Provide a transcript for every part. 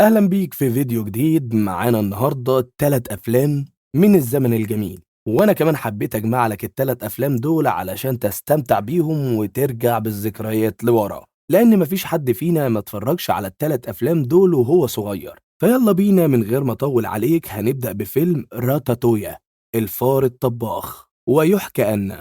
أهلا بيك في فيديو جديد. معانا النهاردة 3 أفلام من الزمن الجميل، وأنا كمان حبيت أجمع لك ال3 أفلام دول علشان تستمتع بيهم وترجع بالذكريات لورا، لأن مفيش حد فينا ما اتفرجش على ال3 أفلام دول وهو صغير. فيلا بينا من غير ما أطول عليك، هنبدأ بفيلم راتاتويا، الفار الطباخ. ويحكى أن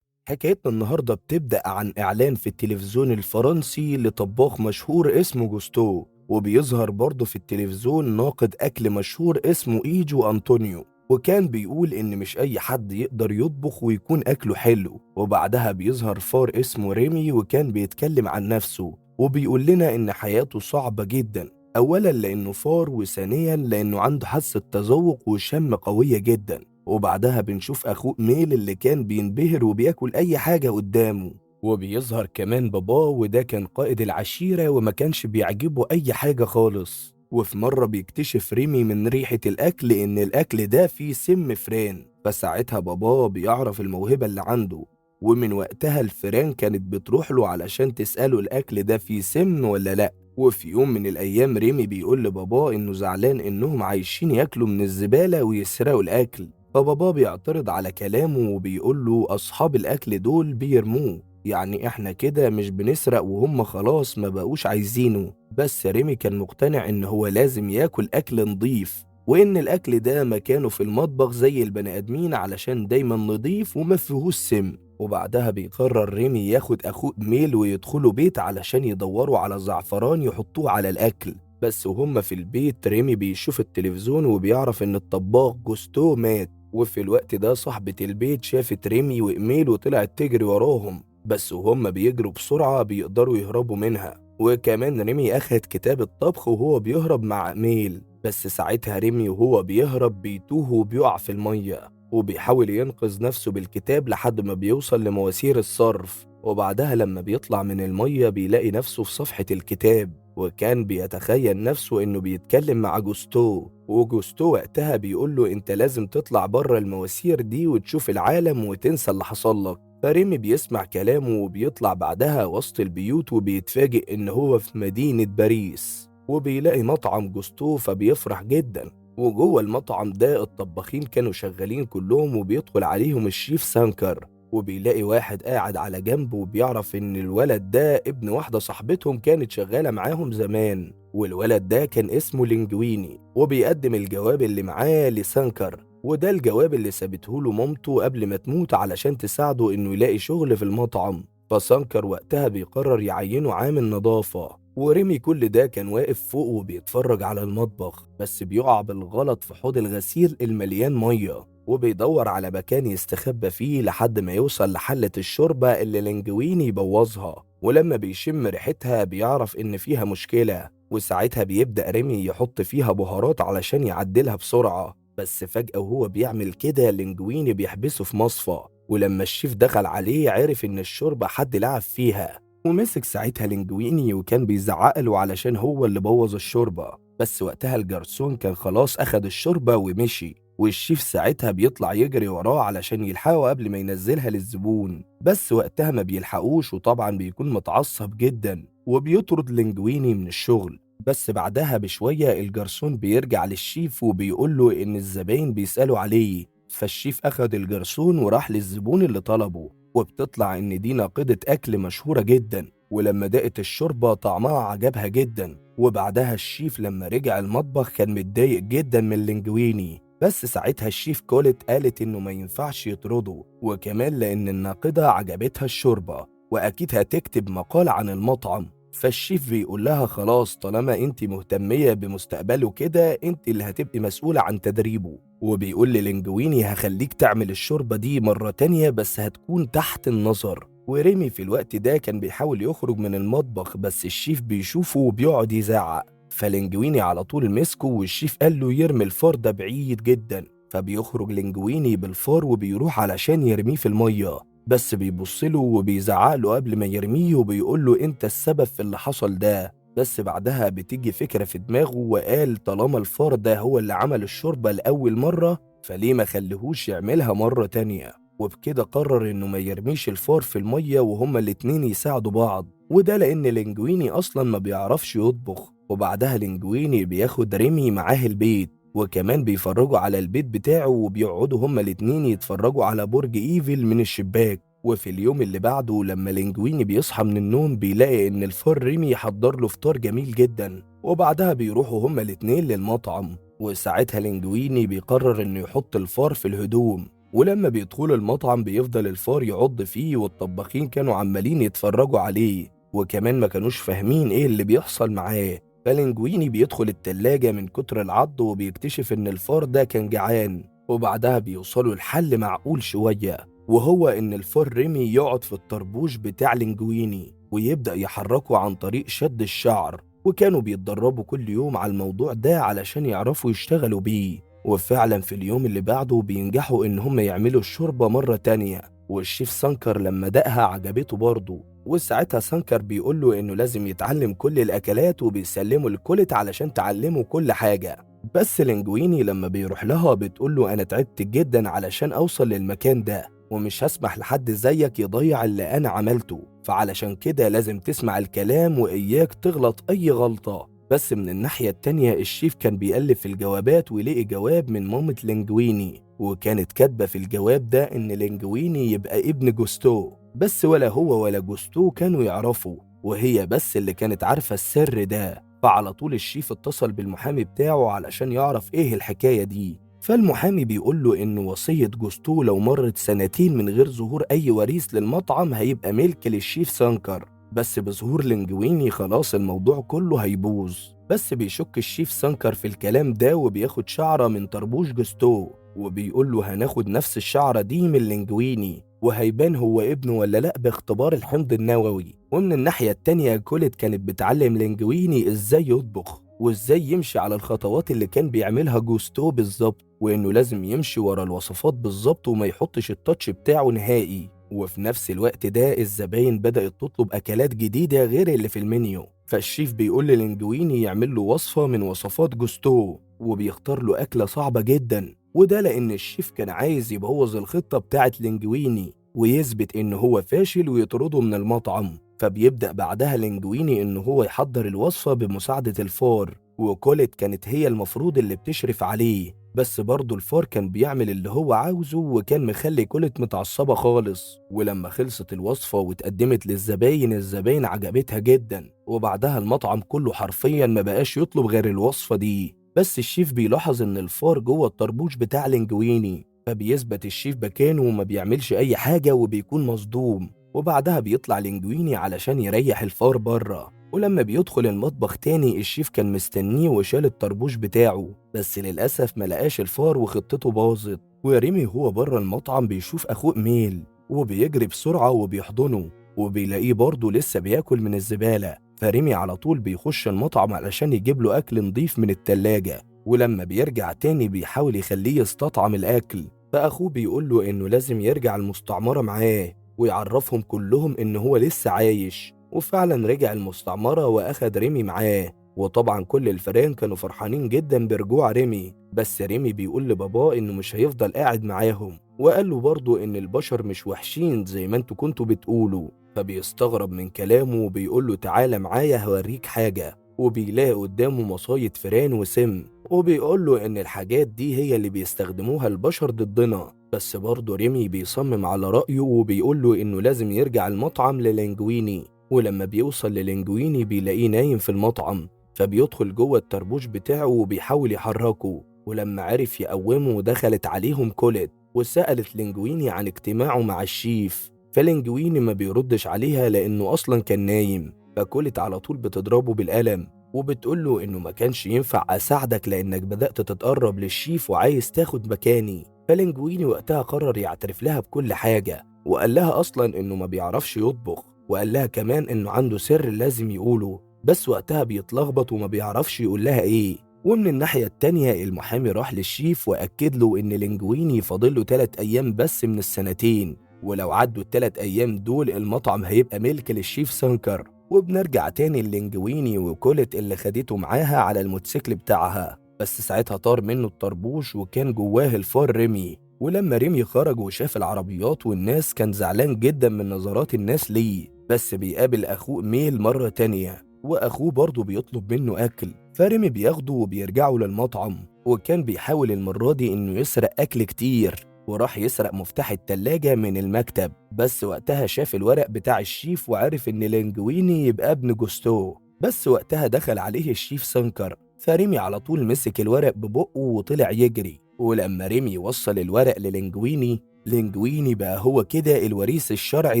حكايتنا النهاردة بتبدأ عن إعلان في التلفزيون الفرنسي لطباخ مشهور اسمه جوستو، وبيظهر برضه في التلفزيون ناقد أكل مشهور اسمه إيجو أنطونيو، وكان بيقول إن مش أي حد يقدر يطبخ ويكون أكله حلو. وبعدها بيظهر فار اسمه ريمي، وكان بيتكلم عن نفسه وبيقول لنا إن حياته صعبة جدا، أولا لأنه فار، وثانيا لأنه عنده حاسة تذوق وشم قوية جدا. وبعدها بنشوف أخوه ميل اللي كان بينبهر وبياكل أي حاجة قدامه، وبيظهر كمان باباه، وده كان قائد العشيرة وما كانش بيعجبه أي حاجة خالص. وفي مرة بيكتشف ريمي من ريحة الأكل إن الأكل ده فيه سم فران، فساعتها باباه بيعرف الموهبة اللي عنده، ومن وقتها الفيران كانت بتروح له علشان تسأله الأكل ده فيه سم ولا لأ. وفي يوم من الأيام ريمي بيقول لباباه إنه زعلان إنهم عايشين ياكلوا من الزبالة ويسرقوا الأكل، فباباه بيعترض على كلامه وبيقول له أصحاب الأكل دول بيرموه، يعني إحنا كده مش بنسرق وهم خلاص ما بقوش عايزينه. بس ريمي كان مقتنع إن هو لازم ياكل أكل نضيف، وإن الأكل ده مكانه في المطبخ زي البني آدمين علشان دايما نضيف وما فيهوش سم. وبعدها بيقرر ريمي ياخد أخوه ميل ويدخلوا بيت علشان يدوروا على زعفران يحطوه على الأكل. بس وهم في البيت ريمي بيشوف التلفزيون وبيعرف إن الطباخ جوستو مات، وفي الوقت ده صاحبة البيت شافت ريمي وإيميل وطلعت تجري وراهم، بس وهم بيجروا بسرعة بيقدروا يهربوا منها. وكمان ريمي أخد كتاب الطبخ وهو بيهرب مع إيميل، بس ساعتها ريمي وهو بيهرب بيتوه وبيقع في المية، وبيحاول ينقذ نفسه بالكتاب لحد ما بيوصل لمواسير الصرف. وبعدها لما بيطلع من المية بيلاقي نفسه في صفحة الكتاب، وكان بيتخيل نفسه إنه بيتكلم مع جوستو، وجوستو وقتها بيقول له أنت لازم تطلع بره المواسير دي وتشوف العالم وتنسى اللي حصل لك. فريمي بيسمع كلامه وبيطلع بعدها وسط البيوت، وبيتفاجئ إن هو في مدينة باريس، وبيلاقي مطعم جوستو فبيفرح جدا. وجوه المطعم ده الطباخين كانوا شغالين كلهم، وبيدخل عليهم الشيف سانكر، وبيلاقي واحد قاعد على جنب، وبيعرف إن الولد ده ابن واحدة صاحبتهم كانت شغالة معاهم زمان، والولد ده كان اسمه لينجويني. وبيقدم الجواب اللي معاه لسانكر، وده الجواب اللي سابته له مامته قبل ما تموت علشان تساعده إنه يلاقي شغل في المطعم. فسانكر وقتها بيقرر يعينه عامل نظافة، وريمي كل ده كان واقف فوق وبيتفرج على المطبخ، بس بيقع بالغلط في حوض الغسيل المليان مية، وبيدور على مكان يستخبى فيه لحد ما يوصل لحلة الشوربة اللي لينجويني بوظها. ولما بيشم ريحتها بيعرف إن فيها مشكلة، وساعتها بيبدأ ريمي يحط فيها بهارات علشان يعدلها بسرعة. بس فجأة وهو بيعمل كده لينجويني بيحبسه في مصفى، ولما الشيف دخل عليه عرف إن الشوربة حد لعب فيها، ومسك ساعتها لينجويني وكان بيزعقله علشان هو اللي بوظ الشوربة. بس وقتها الجرسون كان خلاص أخد الشوربة ومشي، والشيف ساعتها بيطلع يجري وراه علشان يلحقه قبل ما ينزلها للزبون، بس وقتها ما بيلحقوش، وطبعا بيكون متعصب جدا وبيطرد لينجويني من الشغل. بس بعدها بشوية الجرسون بيرجع للشيف وبيقول له إن الزباين بيسألوا عليه، فالشيف أخد الجرسون وراح للزبون اللي طلبه، وبتطلع إن دي ناقدة أكل مشهورة جدا، ولما دقت الشوربة طعمها عجبها جدا. وبعدها الشيف لما رجع المطبخ كان متضايق جدا من لينجويني، بس ساعتها الشيف كولت قالت إنه ما ينفعش يطرده، وكمان لأن الناقدة عجبتها الشوربة وأكيد هتكتب مقال عن المطعم. فالشيف بيقول لها خلاص طالما انت مهتمية بمستقبله كده انت اللي هتبقي مسؤولة عن تدريبه، وبيقول للينجويني هخليك تعمل الشوربة دي مرة تانية بس هتكون تحت النظر. وريمي في الوقت ده كان بيحاول يخرج من المطبخ، بس الشيف بيشوفه وبيقعد يزعق، فلينجويني على طول مسكه والشيف قال له يرمي الفار ده بعيد جدا. فبيخرج لينجويني بالفار وبيروح علشان يرميه في المية، بس بيبصله وبيزعقله قبل ما يرميه وبيقول له انت السبب في اللي حصل ده. بس بعدها بتيجي فكرة في دماغه وقال طالما الفار ده هو اللي عمل الشوربة لأول مرة فليه ما خليهوش يعملها مرة تانية. وبكده قرر انه ما يرميش الفار في المية وهما الاتنين يساعدوا بعض، وده لان لينجويني اصلا ما بيعرفش يطبخ، وبعدها لينجويني بياخد ريمي معاه البيت، وكمان بيفرجوا على البيت بتاعه، وبيقعدوا هما الاتنين يتفرجوا على برج إيفل من الشباك. وفي اليوم اللي بعده لما لينجويني بيصحى من النوم بيلاقي إن الفار ريمي حضر له فطار جميل جدا، وبعدها بيروحوا هما الاتنين للمطعم. وساعتها لينجويني بيقرر إنه يحط الفار في الهدوم، ولما بيدخلوا المطعم بيفضل الفار يعض فيه، والطباخين كانوا عمالين يتفرجوا عليه وكمان ما كانوش فاهمين ايه اللي بيحصل معاه. فاللينجويني بيدخل التلاجة من كتر العض وبيكتشف ان الفار ده كان جعان، وبعدها بيوصلوا لحل معقول شوية، وهو ان الفار ريمي يقعد في الطربوش بتاع لينجويني ويبدأ يحركه عن طريق شد الشعر. وكانوا بيتدربوا كل يوم على الموضوع ده علشان يعرفوا يشتغلوا بيه، وفعلا في اليوم اللي بعده بينجحوا ان هم يعملوا الشوربة مرة تانية. والشيف سانكر لما دقها عجبته برضه، وساعتها سانكر بيقوله انه لازم يتعلم كل الاكلات، وبيسلمه الكولت علشان تعلمه كل حاجة. بس لينجويني لما بيروح لها بتقوله انا تعبت جدا علشان اوصل للمكان ده، ومش هسمح لحد زيك يضيع اللي انا عملته، فعلشان كده لازم تسمع الكلام واياك تغلط اي غلطة. بس من الناحية التانية الشيف كان بيقلب في الجوابات ويلاقي جواب من مامة لينجويني، وكانت كاتبة في الجواب ده إن لينجويني يبقى ابن جوستو، بس ولا هو ولا جوستو كانوا يعرفوا، وهي بس اللي كانت عارفة السر ده. فعلى طول الشيف اتصل بالمحامي بتاعه علشان يعرف إيه الحكاية دي. فالمحامي بيقول له إن وصية جوستو لو مرت سنتين من غير ظهور أي وريث للمطعم هيبقى ملك للشيف سانكر، بس بظهور لينجويني خلاص الموضوع كله هيبوظ. بس بيشك الشيف سانكر في الكلام ده وبياخد شعرة من طربوش جوستو، وبيقول له هناخد نفس الشعرة دي من لينجويني وهيبان هو ابنه ولا لأ باختبار الحمض النووي. ومن الناحية التانية كولت كانت بتعلم لينجويني ازاي يطبخ وازاي يمشي على الخطوات اللي كان بيعملها جوستو بالظبط، وانه لازم يمشي ورا الوصفات بالظبط وما يحطش التاتش بتاعه نهائي. وفي نفس الوقت ده الزباين بدأت تطلب أكلات جديدة غير اللي في المنيو، فالشيف بيقول للينجويني يعمل له وصفة من وصفات جوستو، وبيختار له أكلة صعبة جدا، وده لأن الشيف كان عايز يبوظ الخطة بتاعت لينجويني ويثبت إن هو فاشل ويطرده من المطعم. فبيبدأ بعدها لينجويني إن هو يحضر الوصفة بمساعدة الفار، وكولت كانت هي المفروض اللي بتشرف عليه، بس برضه الفار كان بيعمل اللي هو عاوزه وكان مخلي كولت متعصبة خالص. ولما خلصت الوصفة واتقدمت للزباين الزباين عجبتها جدا، وبعدها المطعم كله حرفيا ما بقاش يطلب غير الوصفة دي. بس الشيف بيلاحظ ان الفار جوه الطربوش بتاع لينجويني، فبيثبت الشيف مكانه وما بيعملش اي حاجة وبيكون مصدوم. وبعدها بيطلع لينجويني علشان يريح الفار بره، ولما بيدخل المطبخ تاني الشيف كان مستنيه وشال الطربوش بتاعه، بس للأسف ملقاش الفار وخطته باظت. وريمي هو بره المطعم بيشوف أخوه ميل وبيجري بسرعة وبيحضنه، وبيلاقيه برضه لسه بياكل من الزبالة. فريمي على طول بيخش المطعم علشان يجيب له أكل نضيف من التلاجة، ولما بيرجع تاني بيحاول يخليه يستطعم الأكل. فأخوه بيقول له إنه لازم يرجع المستعمرة معاه ويعرفهم كلهم إن هو لسه عايش. وفعلا رجع المستعمرة وأخد ريمي معاه، وطبعا كل الفئران كانوا فرحانين جدا برجوع ريمي. بس ريمي بيقول لباباه إنه مش هيفضل قاعد معاهم، وقال له برضه إن البشر مش وحشين زي ما انتوا كنتوا بتقولوا. فبيستغرب من كلامه وبيقول له تعالى معايا هوريك حاجة، وبيلاقي قدامه مصايد فئران وسم، وبيقول له إن الحاجات دي هي اللي بيستخدموها البشر ضدنا. بس برضه ريمي بيصمم على رأيه وبيقول له إنه لازم يرجع المطعم للينجويني. ولما بيوصل للينجويني بيلاقيه نايم في المطعم، فبيدخل جوه الطربوش بتاعه وبيحاول يحركه. ولما عرف يقومه دخلت عليهم كولت وسألت لينجويني عن اجتماعه مع الشيف، فلينجويني ما بيردش عليها لأنه أصلا كان نايم. فكولت على طول بتضربه بالقلم وبتقول له إنه ما كانش ينفع أساعدك لأنك بدأت تتقرب للشيف وعايز تاخد مكاني. فلينجويني وقتها قرر يعترف لها بكل حاجة، وقال لها أصلا إنه ما بيعرفش يطبخ، وقال لها كمان إنه عنده سر لازم يقوله، بس وقتها بيتلخبط وما بيعرفش يقول لها إيه. ومن الناحية التانية المحامي راح للشيف وأكد له إن لينجويني فاضله 3 أيام بس من السنتين، ولو عدوا ال3 أيام دول المطعم هيبقى ملك للشيف سانكر. وبنرجع تاني للينجويني وكولت اللي خدته معاها على الموتوسيكل بتاعها، بس ساعتها طار منه الطربوش وكان جواه الفار ريمي. ولما ريمي خرج وشاف العربيات والناس كان زعلان جدا من نظرات الناس ليه، بس بيقابل أخوه ميل مرة تانية وأخوه برضه بيطلب منه أكل، فريمي بياخده وبيرجعوا للمطعم. وكان بيحاول المرة دي إنه يسرق أكل كتير، وراح يسرق مفتاح التلاجة من المكتب. بس وقتها شاف الورق بتاع الشيف وعرف إن لينجويني يبقى ابن جوستو. بس وقتها دخل عليه الشيف سانكر، فريمي على طول مسك الورق ببقه وطلع يجري. ولما ريمي وصل الورق للينجويني، لينجويني بقى هو كده الوريث الشرعي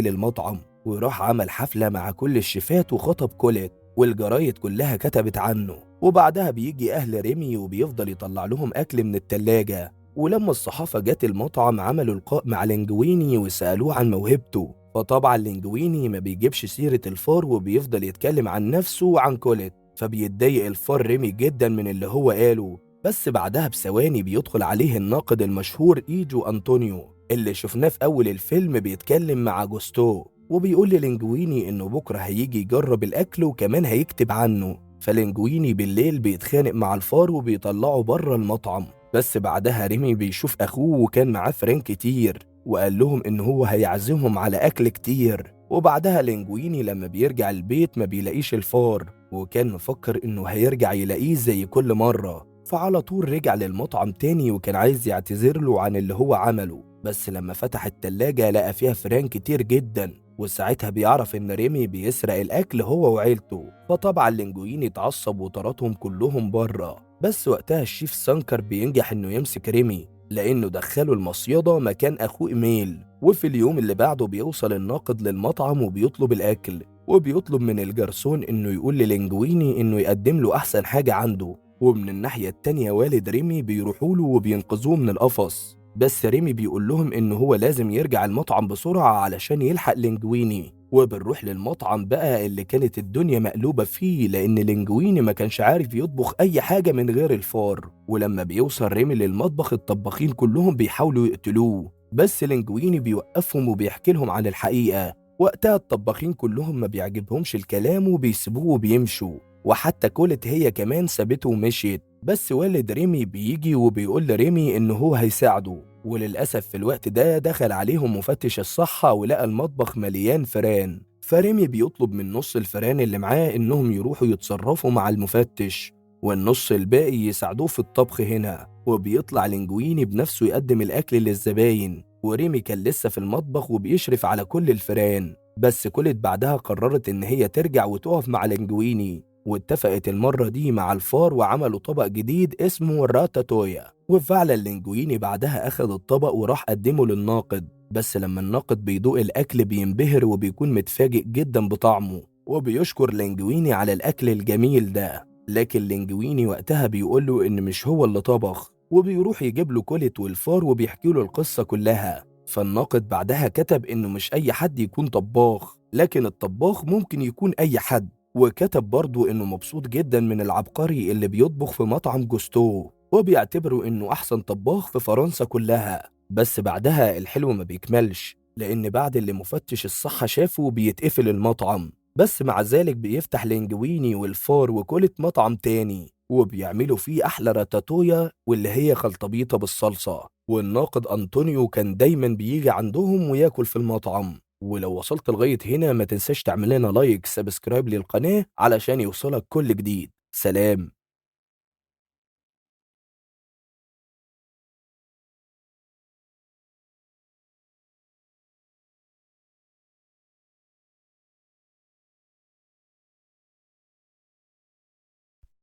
للمطعم، وراح عمل حفلة مع كل الشيفات وخطب كوليت، والجرايد كلها كتبت عنه. وبعدها بيجي أهل ريمي وبيفضل يطلع لهم أكل من التلاجة. ولما الصحافة جت المطعم عملوا لقاء مع لينجويني وسألوه عن موهبته، فطبعا لينجويني ما بيجيبش سيرة الفار وبيفضل يتكلم عن نفسه وعن كوليت. فبيتضايق الفار ريمي جدا من اللي هو قاله. بس بعدها بثواني بيدخل عليه الناقد المشهور إيجو أنطونيو، اللي شفناه في أول الفيلم بيتكلم مع جوستو، وبيقول للينجويني إنه بكرة هيجي يجرب الأكل وكمان هيكتب عنه. فلينجويني بالليل بيتخانق مع الفار وبيطلعه بره المطعم. بس بعدها ريمي بيشوف أخوه وكان معاه فران كتير، وقال لهم إن هو هيعزمهم على أكل كتير. وبعدها لينجويني لما بيرجع البيت ما بيلاقيش الفار، وكان مفكر إنه هيرجع يلاقيه زي كل مرة. فعلى طول رجع للمطعم تاني وكان عايز يعتذر له عن اللي هو عمله. بس لما فتح التلاجة لقى فيها فران كتير جدا، وساعتها بيعرف إن ريمي بيسرق الأكل هو وعيلته. فطبعا لينجويني اتعصب وطردهم كلهم بره. بس وقتها الشيف سانكر بينجح إنه يمسك ريمي، لأنه دخله المصيدة مكان أخوه إيميل. وفي اليوم اللي بعده بيوصل الناقد للمطعم وبيطلب الأكل، وبيطلب من الجرسون إنه يقول للينجويني إنه يقدم له أحسن حاجة عنده. ومن الناحية التانية والد ريمي بيروحوا له وبينقذوه من القفص. بس ريمي بيقول لهم إنه هو لازم يرجع المطعم بسرعة علشان يلحق لينجويني. وبنروح للمطعم بقى اللي كانت الدنيا مقلوبة فيه، لأن لينجويني ما كانش عارف يطبخ أي حاجة من غير الفار. ولما بيوصل ريمي للمطبخ الطباخين كلهم بيحاولوا يقتلوه، بس لينجويني بيوقفهم وبيحكي لهم عن الحقيقة. وقتها الطباخين كلهم ما بيعجبهمش الكلام وبيسيبوه وبيمشوا، وحتى كولت هي كمان سابته ومشيت. بس والد ريمي بيجي وبيقول لريمي إنه هو هيساعده. وللأسف في الوقت ده دخل عليهم مفتش الصحة ولقى المطبخ مليان فران. فريمي بيطلب من نص الفران اللي معاه إنهم يروحوا يتصرفوا مع المفتش، والنص الباقي يساعدوه في الطبخ هنا. وبيطلع لينجويني بنفسه يقدم الأكل للزباين، وريمي كان لسه في المطبخ وبيشرف على كل الفران. بس كولت بعدها قررت إن هي ترجع وتقف مع لينجويني، واتفقت المرة دي مع الفار وعملوا طبق جديد اسمه راتاتويا. وفعلا لينجويني بعدها أخد الطبق وراح قدمه للناقد. بس لما الناقد بيدوق الأكل بينبهر وبيكون متفاجئ جدا بطعمه، وبيشكر لينجويني على الأكل الجميل ده. لكن لينجويني وقتها بيقوله إن مش هو اللي طبخ، وبيروح يجيب له كولت والفار وبيحكي له القصة كلها. فالناقد بعدها كتب إنه مش أي حد يكون طباخ، لكن الطباخ ممكن يكون أي حد. وكتب برضه إنه مبسوط جدا من العبقري اللي بيطبخ في مطعم جوستو، وبيعتبره إنه أحسن طباخ في فرنسا كلها. بس بعدها الحلو ما بيكملش، لأن بعد اللي مفتش الصحة شافه بيتقفل المطعم. بس مع ذلك بيفتح لينجويني والفار وكولت مطعم تاني، وبيعملوا فيه أحلى راتاتويا واللي هي خلطبيطة بالصلصة. والناقد أنطونيو كان دايما بيجي عندهم وياكل في المطعم. ولو وصلت لغاية هنا ما تنساش تعمل لنا لايك سبسكرايب للقناة علشان يوصلك كل جديد. سلام.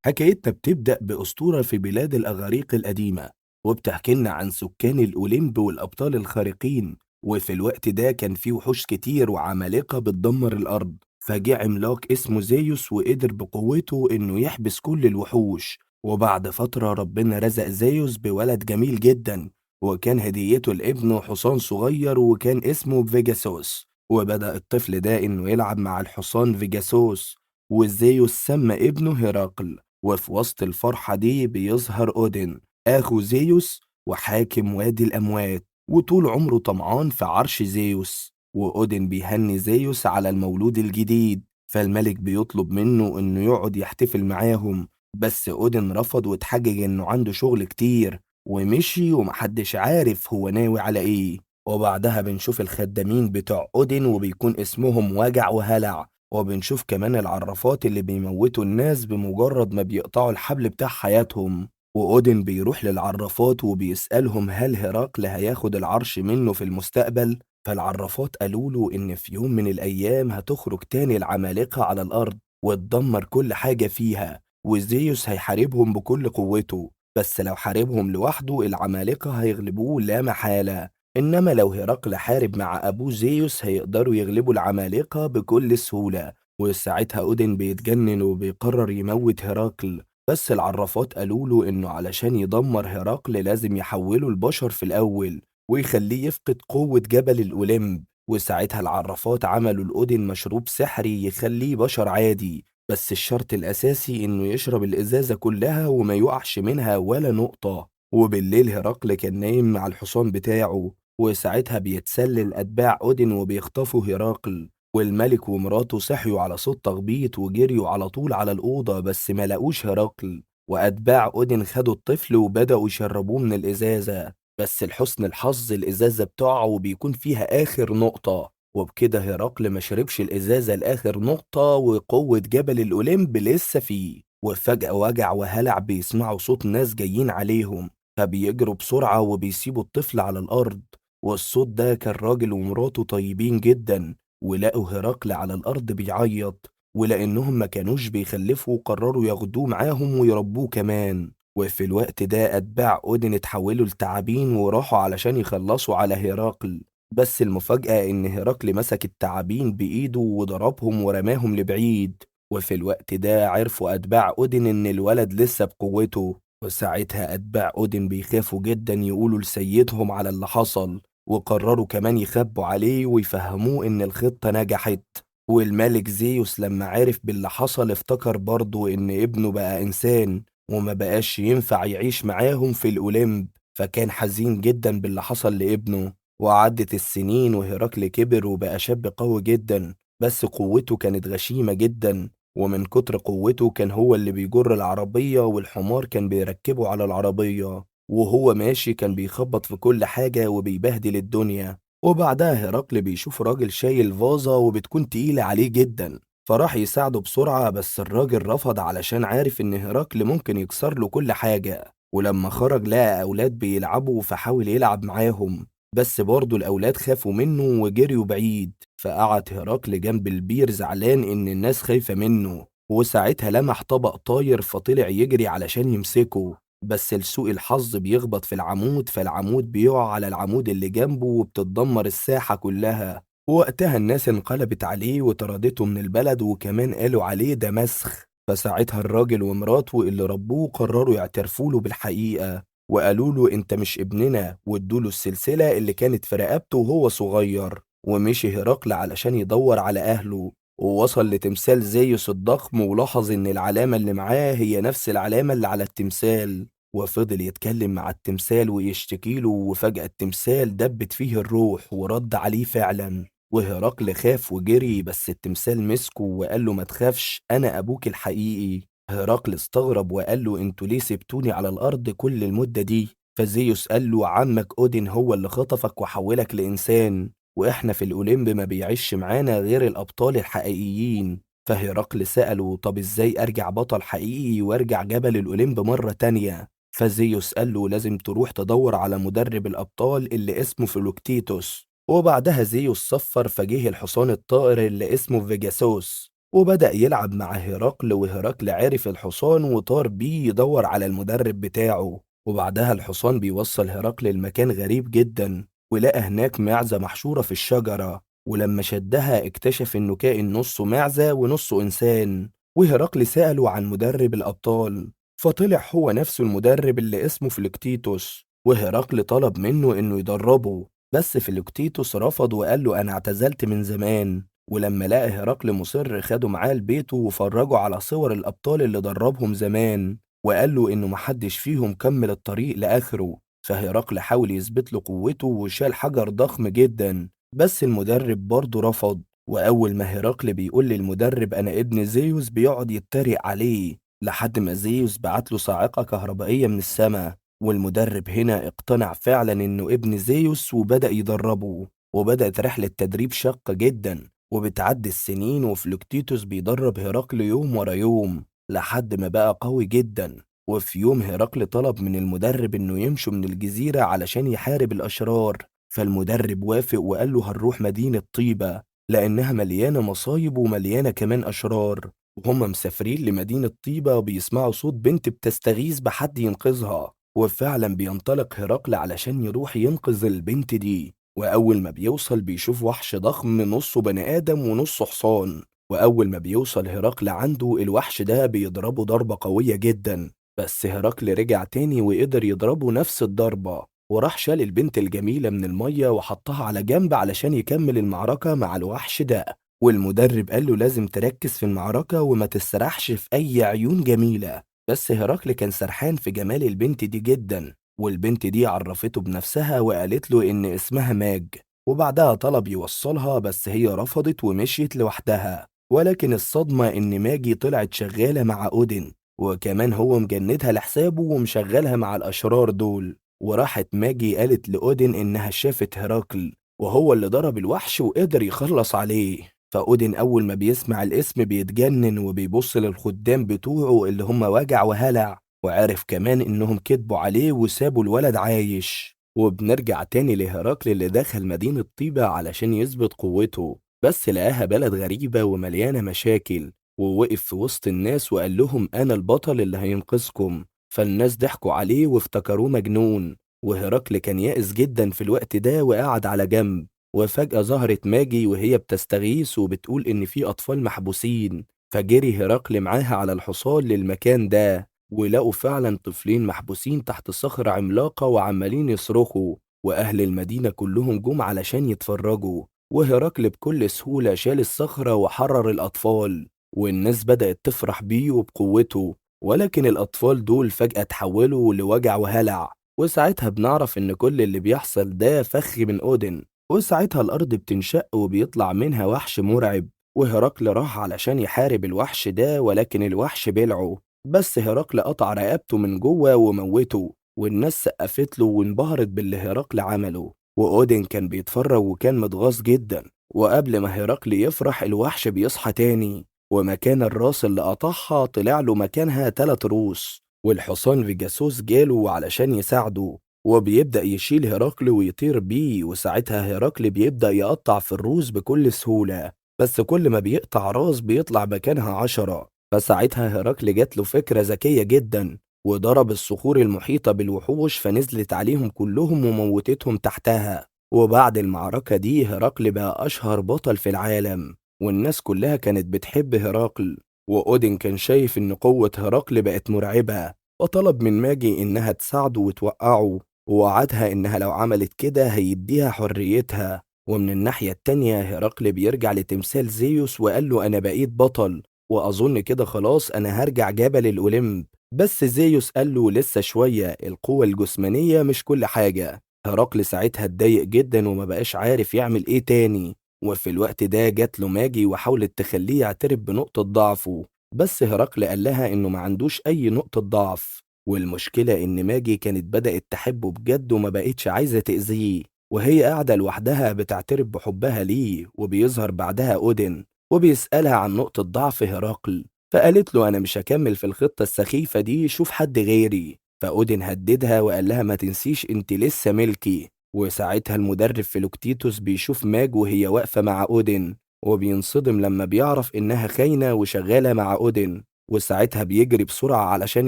حكايتنا بتبدأ بأسطورة في بلاد الأغاريق القديمة، وبتحكي لنا عن سكان الأوليمب والأبطال الخارقين. وفي الوقت ده كان في وحوش كتير وعمالقة بتدمر الأرض. فجه عملاق اسمه زيوس وقدر بقوته إنه يحبس كل الوحوش. وبعد فترة ربنا رزق زيوس بولد جميل جدا، وكان هديته لابنه حصان صغير وكان اسمه فيجاسوس. وبدأ الطفل ده إنه يلعب مع الحصان فيجاسوس، وزيوس سمى ابنه هرقل. وفي وسط الفرحة دي بيظهر أودين أخو زيوس وحاكم وادي الأموات، وطول عمره طمعان في عرش زيوس. وأودين بيهني زيوس على المولود الجديد، فالملك بيطلب منه إنه يقعد يحتفل معاهم. بس أودين رفض واتحجج إنه عنده شغل كتير، ومشي ومحدش عارف هو ناوي على إيه. وبعدها بنشوف الخدامين بتوع أودين وبيكون اسمهم وجع وهلع، وبنشوف كمان العرافات اللي بيموتوا الناس بمجرد ما بيقطعوا الحبل بتاع حياتهم. وأودين بيروح للعرافات وبيسألهم هل هرقل هياخد العرش منه في المستقبل. فالعرافات قالوله إن في يوم من الأيام هتخرج تاني العمالقة على الأرض وتدمر كل حاجة فيها، وزيوس هيحاربهم بكل قوته، بس لو حاربهم لوحده العمالقة هيغلبوه لا محالة. إنما لو هرقل حارب مع أبوه زيوس هيقدروا يغلبوا العمالقة بكل سهولة. وساعتها أودين بيتجنن وبيقرر يموت هرقل، بس العرافات قالوله إنه علشان يدمر هرقل لازم يحوله البشر في الأول ويخليه يفقد قوة جبل الأوليمب. وساعتها العرافات عملوا لأودين مشروب سحري يخليه بشر عادي، بس الشرط الأساسي إنه يشرب الإزازة كلها وما يقعش منها ولا نقطة. وبالليل هرقل كان نايم مع الحصان بتاعه، وساعتها بيتسلل أتباع أودين وبيخطفوا هرقل. والملك ومراته صحيوا على صوت تخبيط وجريوا على طول على الأوضة بس ما لقوش هرقل. وأتباع أودين خدوا الطفل وبدأوا يشربوه من الإزازة، بس لحسن الحظ الإزازة بتقع وبيكون فيها آخر نقطة، وبكده هرقل ما شربش الإزازة لآخر نقطة وقوة جبل الأوليمب لسه فيه. وفجأة وجع وهلع بيسمعوا صوت ناس جايين عليهم، فبيجروا بسرعة وبيسيبوا الطفل على الأرض. والصوت ده كان راجل ومراته طيبين جدا، ولقوا هرقل على الأرض بيعيط، ولأنهم ما كانوش بيخلفوا قرروا ياخدوه معاهم ويربوه كمان. وفي الوقت ده أتباع أودين اتحولوا لتعابين وراحوا علشان يخلصوا على هرقل. بس المفاجأة إن هرقل مسك التعابين بإيده وضربهم ورماهم لبعيد. وفي الوقت ده عرفوا أتباع أودين إن الولد لسه بقوته، وساعتها أتباع أودين بيخافوا جدا يقولوا لسيدهم على اللي حصل، وقرروا كمان يخبوا عليه ويفهموه إن الخطة نجحت. والملك زيوس لما عرف باللي حصل افتكر برضه إن ابنه بقى إنسان وما بقاش ينفع يعيش معاهم في الأوليمب، فكان حزين جدا باللي حصل لابنه. وعدت السنين وهرقل كبر وبقى شاب قوي جدا، بس قوته كانت غشيمة جدا، ومن كتر قوته كان هو اللي بيجر العربية والحمار كان بيركبه على العربية، وهو ماشي كان بيخبط في كل حاجة وبيبهدل الدنيا. وبعدها هرقل بيشوف راجل شايل فازة وبتكون تقيلة عليه جدا، فراح يساعده بسرعة، بس الراجل رفض علشان عارف إن هرقل ممكن يكسر له كل حاجة. ولما خرج لقى أولاد بيلعبوا فحاول يلعب معاهم، بس برضه الأولاد خافوا منه وجريوا بعيد. فقعد هرقل جنب البير زعلان إن الناس خايفة منه، وساعتها لمح طبق طاير فطلع يجري علشان يمسكه، بس لسوء الحظ بيخبط في العمود فالعمود بيقع على العمود اللي جنبه وبتتدمر الساحة كلها. ووقتها الناس انقلبت عليه وطردته من البلد وكمان قالوا عليه ده مسخ. فساعتها الراجل ومراته اللي ربوه قرروا يعترفوا له بالحقيقة، وقالوا له انت مش ابننا، وادوله السلسلة اللي كانت في رقبته وهو صغير. ومشي هرقل علشان يدور على أهله، ووصل لتمثال زيوس الضخم ولاحظ إن العلامة اللي معاه هي نفس العلامة اللي على التمثال. وفضل يتكلم مع التمثال ويشتكيله، وفجأة التمثال دبت فيه الروح ورد عليه فعلا. وهرقل خاف وجري، بس التمثال مسكه وقال له ما تخافش أنا أبوك الحقيقي. هرقل استغرب وقال له انتوا ليه سبتوني على الأرض كل المدة دي؟ فزيوس قال له عمك أودين هو اللي خطفك وحولك لإنسان، وإحنا في الأوليمب ما بيعيش معانا غير الأبطال الحقيقيين. فهرقل سأله طب إزاي أرجع بطل حقيقي وأرجع جبل الأوليمب مرة تانية؟ فزيوس قال له لازم تروح تدور على مدرب الأبطال اللي اسمه فيلوكتيتوس. وبعدها زيوس صفر فجه الحصان الطائر اللي اسمه فيجاسوس وبدأ يلعب مع هرقل، وهرقل عرف الحصان وطار بيه يدور على المدرب بتاعه. وبعدها الحصان بيوصل هرقل لمكان غريب جدا، ولقى هناك معزة محشورة في الشجرة، ولما شدها اكتشف إنه كائن نصه معزة ونصه إنسان. وهرقل سأله عن مدرب الأبطال، فطلع هو نفسه المدرب اللي اسمه فلكتيتوس. وهرقل طلب منه إنه يدربه، بس فلكتيتوس رفض وقال له أنا اعتزلت من زمان. ولما لقى هرقل مصر خده معاه لبيته وفرجه على صور الأبطال اللي دربهم زمان، وقال له إنه محدش فيهم كمل الطريق لآخره. فهرقل حاول يثبت له قوته وشال حجر ضخم جدا، بس المدرب برضه رفض. وأول ما هرقل بيقول للمدرب أنا ابن زيوس بيقعد يتريق عليه، لحد ما زيوس بعت له صاعقة كهربائية من السماء. والمدرب هنا اقتنع فعلا إنه ابن زيوس وبدأ يدربه، وبدأت رحلة تدريب شاقة جدا. وبتعدي السنين وفلوكتيتوس بيدرب هرقل يوم ورا يوم لحد ما بقى قوي جدا. وفي يوم هرقل طلب من المدرب انه يمشوا من الجزيرة علشان يحارب الأشرار، فالمدرب وافق وقال له هنروح مدينة طيبة لأنها مليانة مصايب ومليانة كمان أشرار. وهم مسافرين لمدينة طيبة بيسمعوا صوت بنت بتستغيث بحد ينقذها، وفعلا بينطلق هرقل علشان يروح ينقذ البنت دي. وأول ما بيوصل بيشوف وحش ضخم نصه بني آدم ونصه حصان. وأول ما بيوصل هرقل عنده الوحش ده بيضربه ضربة قوية جدا، بس هرقل رجع تاني وقدر يضربه نفس الضربة، وراح شال البنت الجميلة من المية وحطها على جنب علشان يكمل المعركة مع الوحش ده. والمدرب قال له لازم تركز في المعركة وما تسرحش في أي عيون جميلة. بس هرقل كان سرحان في جمال البنت دي جدا، والبنت دي عرفته بنفسها وقالت له إن اسمها ماج. وبعدها طلب يوصلها بس هي رفضت ومشيت لوحدها. ولكن الصدمة إن ماجي طلعت شغالة مع أودين، وكمان هو مجندها لحسابه ومشغلها مع الأشرار دول. وراحت ماجي قالت لأودين إنها شافت هرقل وهو اللي ضرب الوحش وقدر يخلص عليه. فأودين أول ما بيسمع الاسم بيتجنن وبيبص للخدام بتوعه اللي هم وجع وهلع، وعرف كمان إنهم كدبوا عليه وسابوا الولد عايش. وبنرجع تاني لهرقل اللي دخل مدينة طيبة علشان يثبت قوته، بس لقاها بلد غريبة ومليانة مشاكل. ووقف في وسط الناس وقال لهم أنا البطل اللي هينقذكم. فالناس ضحكوا عليه وافتكروه مجنون. وهرقل كان يائس جدا في الوقت ده وقعد على جنب. وفجأة ظهرت ماجي وهي بتستغيث وبتقول إن في أطفال محبوسين. فجري هرقل معاها على الحصان للمكان ده، ولقوا فعلا طفلين محبوسين تحت صخرة عملاقة وعمالين يصرخوا. وأهل المدينة كلهم جم علشان يتفرجوا. وهرقل بكل سهولة شال الصخرة وحرر الأطفال، والناس بدأت تفرح بيه وبقوته. ولكن الأطفال دول فجأة تحولوا لوجع وهلع. وساعتها بنعرف إن كل اللي بيحصل ده فخ من أودن. وساعتها الأرض بتنشق وبيطلع منها وحش مرعب. وهرقل راح علشان يحارب الوحش ده ولكن الوحش بلعه، بس هرقل قطع رقبته من جوه وموته. والناس سقفت له وانبهرت باللي هرقل عمله. وأودين كان بيتفرج وكان متغاظ جدا. وقبل ما هرقل يفرح الوحش بيصحى تاني، ومكان الراس اللي قطعها طلع له مكانها 3 رؤوس. والحصان فيجاسوس جاله علشان يساعده، وبيبدأ يشيل هرقل ويطير بيه. وساعتها هرقل بيبدأ يقطع في الروس بكل سهولة، بس كل ما بيقطع راس بيطلع مكانها 10. فساعتها هرقل جات له فكرة ذكية جدا، وضرب الصخور المحيطة بالوحوش فنزلت عليهم كلهم وموتتهم تحتها. وبعد المعركة دي هرقل بقى أشهر بطل في العالم، والناس كلها كانت بتحب هرقل. وأودين كان شايف إن قوة هرقل بقت مرعبة، وطلب من ماجي إنها تساعده وتوقعه، ووعدها إنها لو عملت كده هيديها حريتها. ومن الناحية التانية هرقل بيرجع لتمثال زيوس وقال له أنا بقيت بطل، وأظن كده خلاص أنا هرجع جبل الأوليمب. بس زيوس قال له لسه شوية، القوة الجسمانية مش كل حاجة. هرقل ساعتها اتضايق جدا وما بقاش عارف يعمل ايه تاني. وفي الوقت ده جات له ماجي وحاولت تخليه يعترف بنقطة ضعفه، بس هرقل قال لها انه ما عندوش اي نقطة ضعف. والمشكلة ان ماجي كانت بدأت تحبه بجد وما بقتش عايزة تأذيه، وهي قاعدة لوحدها بتعترف بحبها ليه. وبيظهر بعدها أودين وبيسألها عن نقطة ضعف هرقل، فقالت له أنا مش هكمل في الخطة السخيفة دي، شوف حد غيري. فأودين هددها وقال لها ما تنسيش انت لسه ملكي. وساعتها المدرب فيلوكتيتوس بيشوف ماج وهي واقفة مع أودين، وبينصدم لما بيعرف إنها خاينة وشغالة مع أودين. وساعتها بيجري بسرعة علشان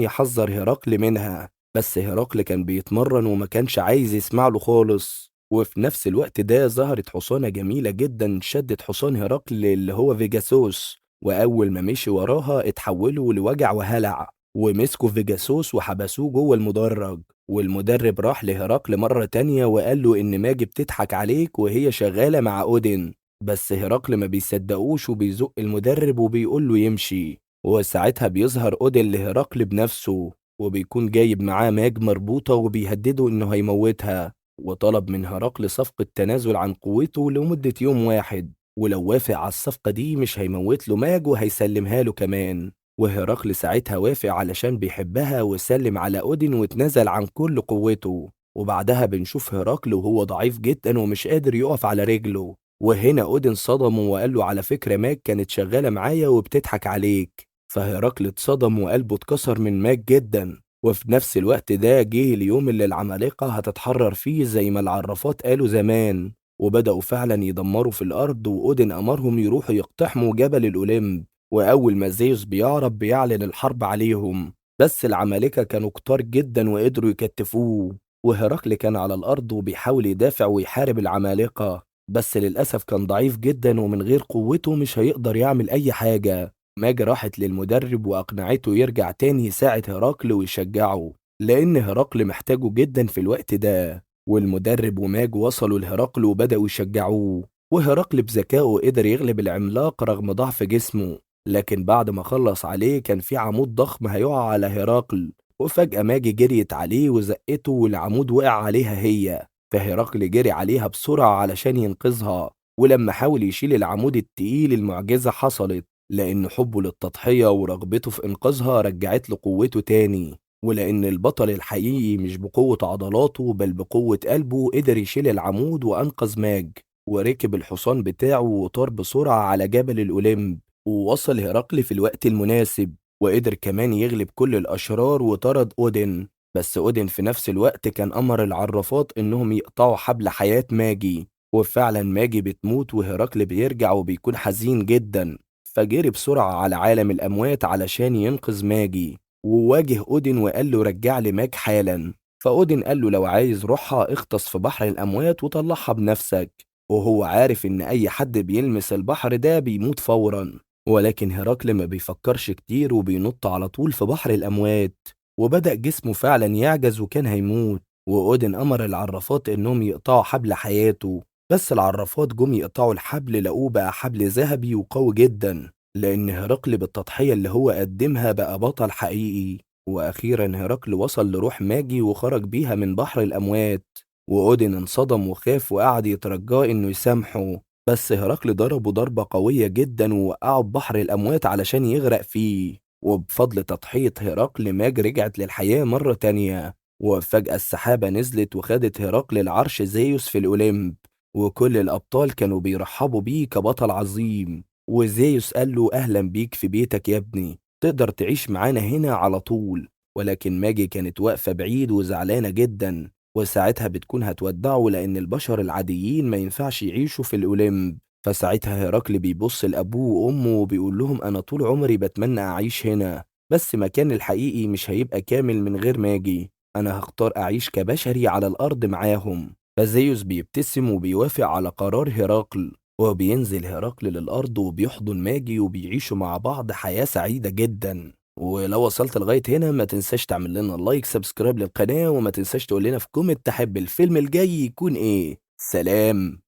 يحذر هرقل منها، بس هرقل كان بيتمرن وما كانش عايز يسمع له خالص. وفي نفس الوقت ده ظهرت حصانة جميلة جدا شدت حصان هرقل اللي هو فيجاسوس، وأول ما مشي وراها اتحولوا لوجع وهلع، ومسكوا فيجاسوس وحبسوه جوه المدرج. والمدرب راح لهرقل مرة تانية وقال له إن ماجي بتضحك عليك وهي شغالة مع أودين، بس هرقل ما بيصدقوش وبيزق المدرب وبيقول له يمشي. وساعتها بيظهر أودين لهرقل بنفسه، وبيكون جايب معاه ماج مربوطة وبيهدده إنه هيموتها. وطلب من هرقل صفقة تنازل عن قوته لمدة يوم واحد، ولو وافق على الصفقة دي مش هيموت له ماج وهيسلمها له كمان. وهرقل ساعتها وافق علشان بيحبها وسلم على أودين واتنازل عن كل قوته. وبعدها بنشوف هرقل وهو ضعيف جدا ومش قادر يقف على رجله، وهنا أودين صدمه وقال له على فكرة ماج كانت شغالة معايا وبتضحك عليك. فهرقل اتصدم وقلبه اتكسر من ماج جدا. وفي نفس الوقت ده جه اليوم اللي العمالقة هتتحرر فيه زي ما العرافات قالوا زمان، وبدأوا فعلا يدمروا في الأرض، وأودين أمرهم يروحوا يقتحموا جبل الأوليمب. وأول ما زيوس بيعرب بيعلن الحرب عليهم، بس العمالقة كانوا كتار جدا وقدروا يكتفوه. وهرقل كان على الأرض وبيحاول يدافع ويحارب العمالقة، بس للأسف كان ضعيف جدا ومن غير قوته مش هيقدر يعمل أي حاجة. ماج راحت للمدرب وأقنعته يرجع تاني يساعد هرقل ويشجعه، لأن هرقل محتاجه جدا في الوقت ده. والمدرب وماج وصلوا لهرقل وبدأوا يشجعوه، وهرقل بذكائه قدر يغلب العملاق رغم ضعف جسمه. لكن بعد ما خلص عليه كان في عمود ضخم هيقع على هرقل، وفجأة ماجي جريت عليه وزقته والعمود وقع عليها هي. فهرقل جري عليها بسرعة علشان ينقذها، ولما حاول يشيل العمود التقيل المعجزة حصلت، لأن حبه للتضحية ورغبته في إنقاذها رجعت له قوته تاني. ولأن البطل الحقيقي مش بقوة عضلاته بل بقوة قلبه قدر يشيل العمود وأنقذ ماج. وركب الحصان بتاعه وطار بسرعة على جبل الأوليمب، ووصل هرقل في الوقت المناسب، وقدر كمان يغلب كل الأشرار وطرد أودين. بس أودين في نفس الوقت كان أمر العرافات إنهم يقطعوا حبل حياة ماجي. وفعلا ماجي بتموت وهرقل بيرجع وبيكون حزين جدا، فجري بسرعة على عالم الأموات علشان ينقذ ماجي. وواجه أودين وقال له رجع لي ماج حالا. فأودين قال له لو عايز روحها اغطس في بحر الأموات وطلعها بنفسك، وهو عارف إن أي حد بيلمس البحر ده بيموت فورا. ولكن هرقل ما بيفكرش كتير وبينط على طول في بحر الأموات، وبدأ جسمه فعلا يعجز وكان هيموت. وأودين أمر العرافات إنهم يقطعوا حبل حياته، بس العرافات جم يقطعوا الحبل لقوه بقى حبل ذهبي وقوي جدا، لأن هرقل بالتضحية اللي هو قدمها بقى بطل حقيقي. وأخيرا هرقل وصل لروح ماجي وخرج بيها من بحر الأموات. وأودين انصدم وخاف وقعد يترجاه إنه يسامحه، بس هرقل ضربه ضربة قوية جدا ووقعه ببحر الأموات علشان يغرق فيه. وبفضل تضحية هرقل ماج رجعت للحياة مرة تانية. وفجأة السحابة نزلت وخدت هرقل العرش زيوس في الأوليمب، وكل الأبطال كانوا بيرحبوا بيه كبطل عظيم. وزيوس قال له أهلا بيك في بيتك يا ابني، تقدر تعيش معانا هنا على طول. ولكن ماجي كانت واقفة بعيد وزعلانة جدا، وساعتها بتكون هتودعه لأن البشر العاديين ما ينفعش يعيشوا في الأوليمب. فساعتها هرقل بيبص لأبوه وأمه وبيقول لهم أنا طول عمري بتمنى أعيش هنا، بس مكاني الحقيقي مش هيبقى كامل من غير ماجي. أنا هختار أعيش كبشري على الأرض معاهم. فزيوس بيبتسم وبيوافق على قرار هرقل، وبينزل هرقل للأرض وبيحضن ماجي وبيعيشوا مع بعض حياة سعيدة جدا. ولو وصلت لغاية هنا ما تنساش تعمل لنا لايك سبسكرايب للقناة، وما تنساش تقول لنا في كومنت تحب الفيلم الجاي يكون ايه. سلام.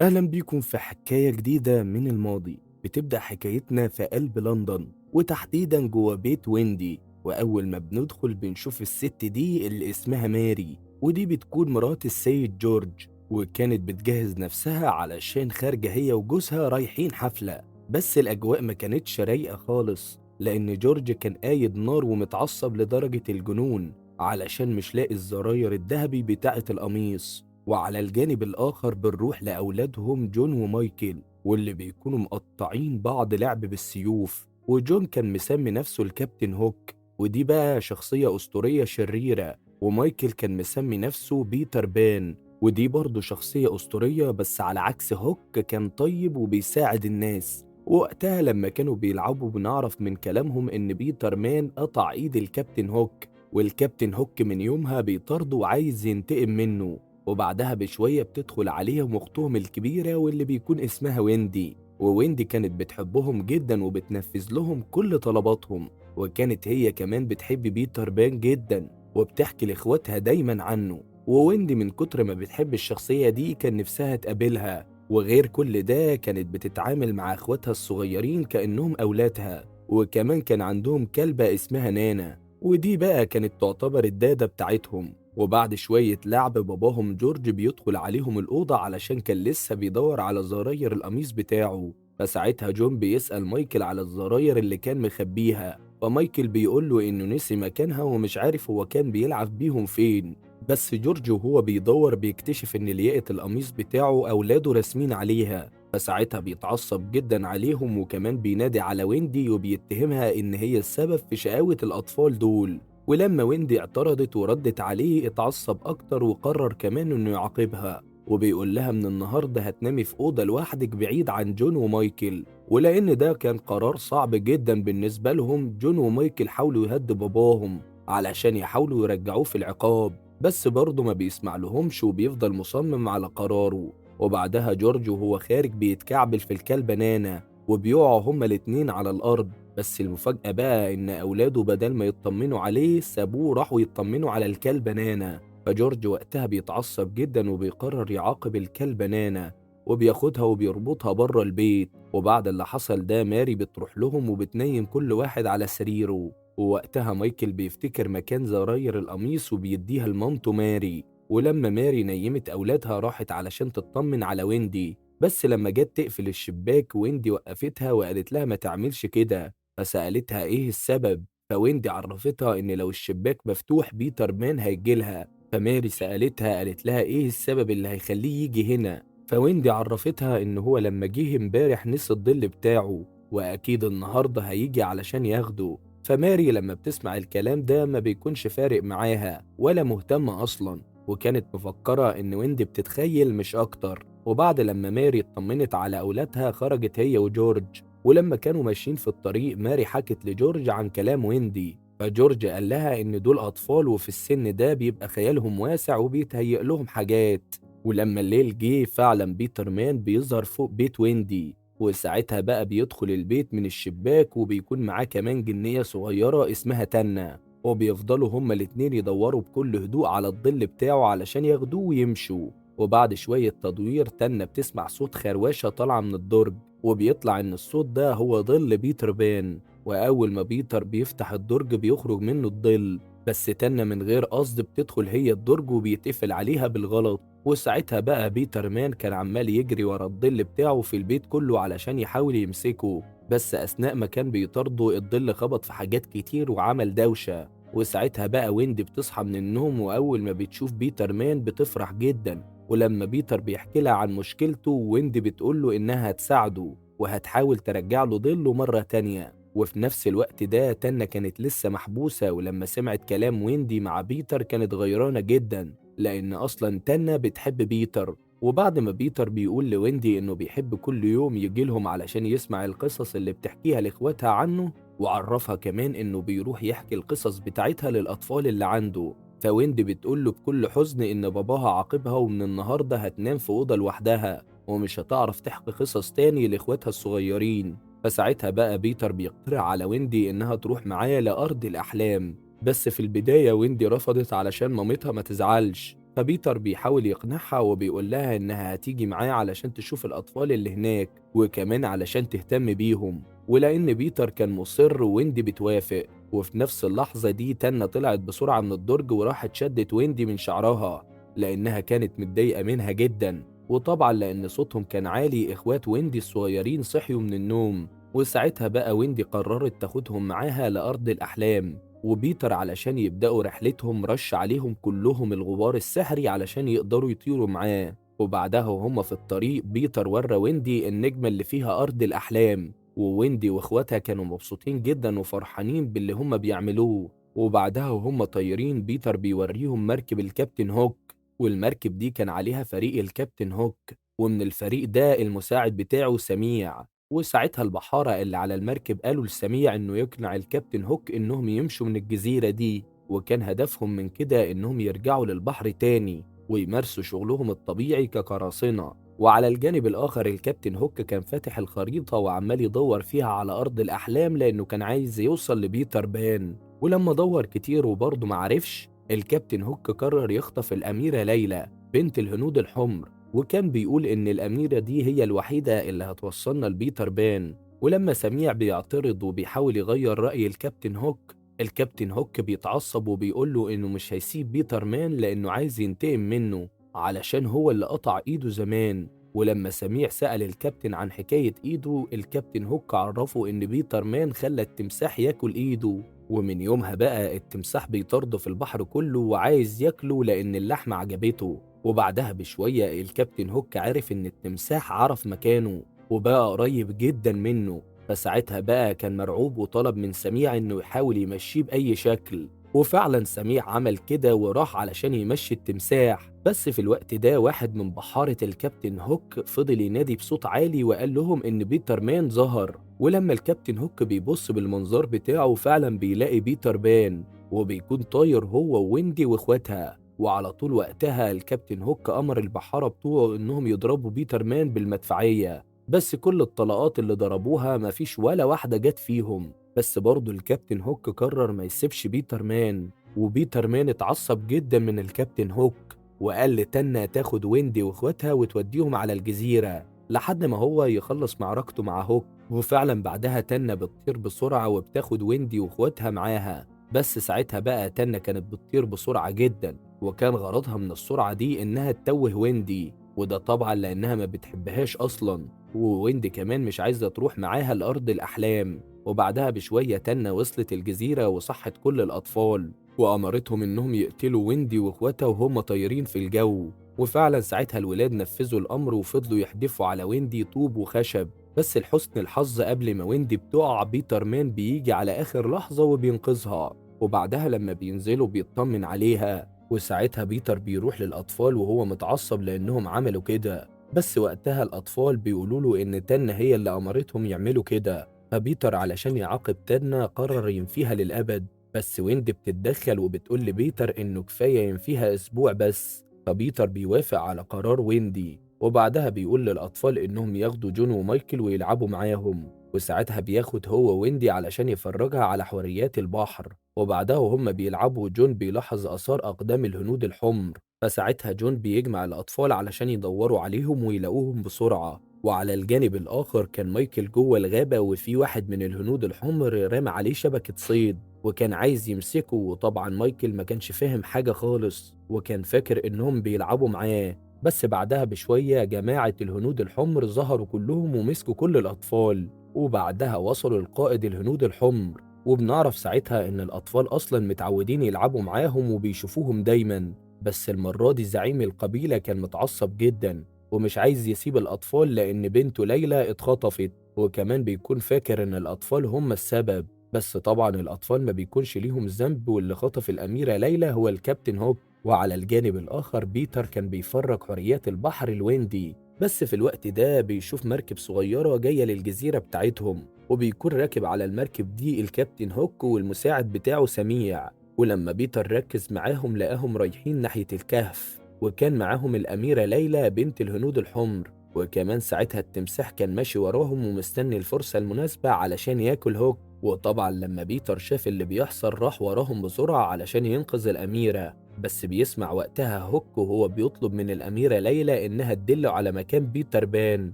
أهلا بيكم في حكاية جديدة من الماضي. بتبدأ حكايتنا في قلب لندن وتحديدا جوا بيت ويندي. وأول ما بندخل بنشوف الست دي اللي اسمها ماري، ودي بتكون مرات السيد جورج. وكانت بتجهز نفسها علشان خارجة هي وجوزها رايحين حفلة. بس الأجواء ما كانتش رايقة خالص، لأن جورج كان قايد نار ومتعصب لدرجة الجنون علشان مش لاقي الزراير الذهبي بتاعة القميص. وعلى الجانب الآخر بنروح لأولادهم جون ومايكل، واللي بيكونوا مقطعين بعض لعب بالسيوف. وجون كان مسمي نفسه الكابتن هوك، ودي بقى شخصية أسطورية شريرة. ومايكل كان مسمي نفسه بيتر بان، ودي برضه شخصية أسطورية بس على عكس هوك كان طيب وبيساعد الناس. وقتها لما كانوا بيلعبوا بنعرف من كلامهم إن بيتر مان قطع إيد الكابتن هوك، والكابتن هوك من يومها بيطارده وعايز ينتقم منه. وبعدها بشوية بتدخل عليهم أختهم الكبيرة واللي بيكون اسمها ويندي. وويندي كانت بتحبهم جدا وبتنفذ لهم كل طلباتهم، وكانت هي كمان بتحب بيتر بان جدا وبتحكي لإخواتها دايما عنه. وويندي من كتر ما بتحب الشخصية دي كان نفسها تقابلها. وغير كل ده كانت بتتعامل مع إخواتها الصغيرين كأنهم أولادها. وكمان كان عندهم كلبة اسمها نانا، ودي بقى كانت تعتبر الدادة بتاعتهم. وبعد شوية لعب باباهم جورج بيدخل عليهم الأوضة علشان كان لسه بيدور على زراير القميص بتاعه. فساعتها جون بيسأل مايكل على الزراير اللي كان مخبيها، فمايكل بيقول له إنه نسي مكانها ومش عارف هو كان بيلعب بيهم فين. بس جورج وهو بيدور بيكتشف إن لياقة القميص بتاعه أولاده راسمين عليها، فساعتها بيتعصب جدا عليهم وكمان بينادي على ويندي وبيتهمها إن هي السبب في شقاوة الأطفال دول. ولما ويندي اعترضت وردت عليه اتعصب أكتر وقرر كمان إنه يعاقبها، وبيقول لها من النهارده هتنامي في أوضة لوحدك بعيد عن جون ومايكل. ولأن ده كان قرار صعب جدا بالنسبة لهم، جون ومايكل حاولوا يهدوا باباهم علشان يحاولوا يرجعوه في العقاب، بس برضه ما بيسمع لهمش وبيفضل مصمم على قراره. وبعدها جورج وهو خارج بيتكعبل في الكلبة نانا وبيقعوا هما الاتنين على الأرض. بس المفاجأة بقى إن أولاده بدل ما يطمنوا عليه سابوه راحوا يطمنوا على الكلبة نانا. فجورج وقتها بيتعصب جدا وبيقرر يعاقب الكلبة نانا وبياخدها وبيربطها بره البيت. وبعد اللي حصل ده ماري بتروح لهم وبتنيم كل واحد على سريره. ووقتها مايكل بيفتكر مكان زراير القميص وبيديها لمامته ماري. ولما ماري نيمت أولادها راحت علشان تطمن على ويندي، بس لما جت تقفل الشباك ويندي وقفتها وقالت لها ما تعملش كده، فسألتها إيه السبب. فويندي عرفتها إن لو الشباك مفتوح بيتر مان هيجيلها. فماري سألتها قالت لها إيه السبب اللي هيخليه يجي هنا. فويندي عرفتها إن هو لما جه امبارح نسي الظل بتاعه وأكيد النهاردة هيجي علشان ياخده. فماري لما بتسمع الكلام ده ما بيكونش فارق معاها ولا مهتمة أصلا، وكانت مفكرة إن ويندي بتتخيل مش أكتر. وبعد لما ماري اطمنت على أولادها خرجت هي وجورج. ولما كانوا ماشيين في الطريق ماري حكت لجورج عن كلام ويندي، فجورج قال لها إن دول أطفال وفي السن ده بيبقى خيالهم واسع وبيتهيأ لهم حاجات. ولما الليل جه فعلا بيتر مان بيظهر فوق بيت ويندي، وساعتها بقى بيدخل البيت من الشباك وبيكون معاه كمان جنية صغيرة اسمها تنة. وبيفضلوا هما الاتنين يدوروا بكل هدوء على الظل بتاعه علشان ياخدوه ويمشوا. وبعد شوية تدوير تنة بتسمع صوت خرواشة طالعة من الدرج، وبيطلع إن الصوت ده هو ظل بيتر بان. وأول ما بيتر بيفتح الدرج بيخرج منه الظل، بس تنة من غير قصد بتدخل هي الدرج وبيتقفل عليها بالغلط. وساعتها بقى بيتر مان كان عمال يجري ورا الظل بتاعه في البيت كله علشان يحاول يمسكه، بس أثناء ما كان بيطارده الظل خبط في حاجات كتير وعمل دوشة. وساعتها بقى ويندي بتصحى من النوم وأول ما بتشوف بيتر مان بتفرح جدا. ولما بيتر بيحكي لها عن مشكلته ويندي بتقوله إنها هتساعده وهتحاول ترجع له ظله مرة تانية. وفي نفس الوقت ده تنة كانت لسه محبوسة، ولما سمعت كلام ويندي مع بيتر كانت غيرانة جدا لأن أصلا تنة بتحب بيتر. وبعد ما بيتر بيقول لويندي إنه بيحب كل يوم يجيلهم علشان يسمع القصص اللي بتحكيها لإخواتها عنه، وعرفها كمان إنه بيروح يحكي القصص بتاعتها للأطفال اللي عنده. فويندي بتقوله بكل حزن إن باباها عاقبها ومن النهاردة هتنام في أوضة لوحدها ومش هتعرف تحكي قصص تاني لإخواتها الصغيرين. فساعتها بقى بيتر بيقترح على ويندي إنها تروح معاه لأرض الأحلام، بس في البداية ويندي رفضت علشان مامتها ما تزعلش. فبيتر بيحاول يقنعها وبيقول لها إنها هتيجي معاه علشان تشوف الأطفال اللي هناك وكمان علشان تهتم بيهم. ولأن بيتر كان مصر ويندي بتوافق. وفي نفس اللحظة دي تنة طلعت بسرعة من الدرج وراحت شدت ويندي من شعرها لأنها كانت متضايقة منها جدا. وطبعا لأن صوتهم كان عالي إخوات ويندي الصغيرين صحيوا من النوم. وساعتها بقى ويندي قررت تاخدهم معاها لأرض الأحلام. وبيتر علشان يبدأوا رحلتهم رش عليهم كلهم الغبار السحري علشان يقدروا يطيروا معاه. وبعدها وهم في الطريق بيتر ورى ويندي النجمة اللي فيها أرض الأحلام، وويندي واخواتها كانوا مبسوطين جدا وفرحانين باللي هم بيعملوه. وبعدها وهم طايرين بيتر بيوريهم مركب الكابتن هوك، والمركب دي كان عليها فريق الكابتن هوك ومن الفريق ده المساعد بتاعه سميع. وساعتها البحارة اللي على المركب قالوا لسميع إنه يقنع الكابتن هوك إنهم يمشوا من الجزيرة دي، وكان هدفهم من كده إنهم يرجعوا للبحر تاني ويمارسوا شغلهم الطبيعي كقراصنة. وعلى الجانب الآخر الكابتن هوك كان فاتح الخريطة وعمال يدور فيها على أرض الأحلام لأنه كان عايز يوصل لبيتر بان. ولما دور كتير وبرضه معرفش، الكابتن هوك قرر يخطف الأميرة ليلى بنت الهنود الحمر، وكان بيقول إن الأميرة دي هي الوحيدة اللي هتوصلنا لبيتر بان. ولما سميع بيعترض وبيحاول يغير رأي الكابتن هوك، الكابتن هوك بيتعصب وبيقول له إنه مش هيسيب بيتر مان لأنه عايز ينتقم منه علشان هو اللي قطع إيده زمان. ولما سميع سأل الكابتن عن حكاية إيده، الكابتن هوك عرفه إن بيتر مان خلى التمساح ياكل إيده، ومن يومها بقى التمساح بيطارده في البحر كله وعايز ياكله لأن اللحمة عجبته. وبعدها بشوية الكابتن هوك عرف إن التمساح عرف مكانه وبقى قريب جدا منه، فساعتها بقى كان مرعوب وطلب من سميع إنه يحاول يمشيه بأي شكل. وفعلا سميع عمل كده وراح علشان يمشي التمساح، بس في الوقت ده واحد من بحارة الكابتن هوك فضل ينادي بصوت عالي وقال لهم إن بيتر مان ظهر. ولما الكابتن هوك بيبص بالمنظار بتاعه فعلا بيلاقي بيتر بان، وبيكون طاير هو وويندي واخواتها. وعلى طول وقتها الكابتن هوك أمر البحارة بتوعه إنهم يضربوا بيتر مان بالمدفعية، بس كل الطلقات اللي ضربوها مفيش ولا واحدة جت فيهم. بس برضه الكابتن هوك قرر ما يسيبش بيتر مان، وبيتر مان اتعصب جدا من الكابتن هوك وقال لتانا تاخد ويندي واخواتها وتوديهم على الجزيرة لحد ما هو يخلص معركته مع هوك. وفعلا بعدها تانا بتطير بسرعة وبتاخد ويندي واخواتها معاها. بس ساعتها بقى تانا كانت بتطير بسرعة جدا، وكان غرضها من السرعة دي إنها تتوه ويندي، وده طبعا لأنها ما بتحبهاش أصلا، وويندي كمان مش عايزة تروح معاها لأرض الأحلام. وبعدها بشوية تانا وصلت الجزيرة وصحت كل الأطفال وأمرتهم إنهم يقتلوا ويندي وإخواتها وهم طايرين في الجو. وفعلا ساعتها الولاد نفذوا الأمر وفضلوا يحدفوا على ويندي طوب وخشب. بس لحسن الحظ قبل ما ويندي بتقع بيتر مان بيجي على آخر لحظة وبينقذها، وبعدها لما بينزلوا بيطمن عليها. وساعتها بيتر بيروح للأطفال وهو متعصب لأنهم عملوا كده، بس وقتها الأطفال بيقولوا له إن تانا هي اللي أمرتهم يعملوا كده. فبيتر علشان يعاقب تانا قرر ينفيها للأبد، بس ويند بتتدخل وبتقول لبيتر إنه كفاية ينفيها أسبوع بس. فبيتر بيوافق على قرار ويندي، وبعدها بيقول للأطفال إنهم ياخدوا جون ومايكل ويلعبوا معاهم. وساعتها بياخد هو ويندي علشان يفرجها على حوريات البحر. وبعدها وهم بيلعبوا جون بيلاحظ آثار أقدام الهنود الحمر، فساعتها جون بيجمع الأطفال علشان يدوروا عليهم ويلاقوهم بسرعة. وعلى الجانب الآخر كان مايكل جوه الغابة وفي واحد من الهنود الحمر رمى عليه شبكة صيد وكان عايز يمسكه، وطبعا مايكل ما كانش فاهم حاجة خالص وكان فاكر إنهم بيلعبوا معاه. بس بعدها بشوية جماعة الهنود الحمر ظهروا كلهم ومسكوا كل الأطفال، وبعدها وصلوا لقائد الهنود الحمر. وبنعرف ساعتها إن الأطفال أصلا متعودين يلعبوا معاهم وبيشوفوهم دايما، بس المرة دي زعيم القبيلة كان متعصب جدا ومش عايز يسيب الأطفال لأن بنته ليلى اتخطفت، وكمان بيكون فاكر إن الأطفال هم السبب. بس طبعا الأطفال ما بيكونش ليهم ذنب، واللي خطف الأميرة ليلى هو الكابتن هوك. وعلى الجانب الآخر بيتر كان بيفرج حريات البحر لويندي، بس في الوقت ده بيشوف مركب صغيرة جاية للجزيرة بتاعتهم، وبيكون راكب على المركب دي الكابتن هوك والمساعد بتاعه سميع. ولما بيتر ركز معاهم لقاهم رايحين ناحية الكهف، وكان معاهم الأميرة ليلى بنت الهنود الحمر. وكمان ساعتها التمساح كان ماشي وراهم ومستني الفرصة المناسبة علشان ياكل هوك. وطبعا لما بيتر شاف اللي بيحصل راح وراهم بسرعة علشان ينقذ الأميرة، بس بيسمع وقتها هوك وهو بيطلب من الأميرة ليلى إنها تدله على مكان بيتر بان،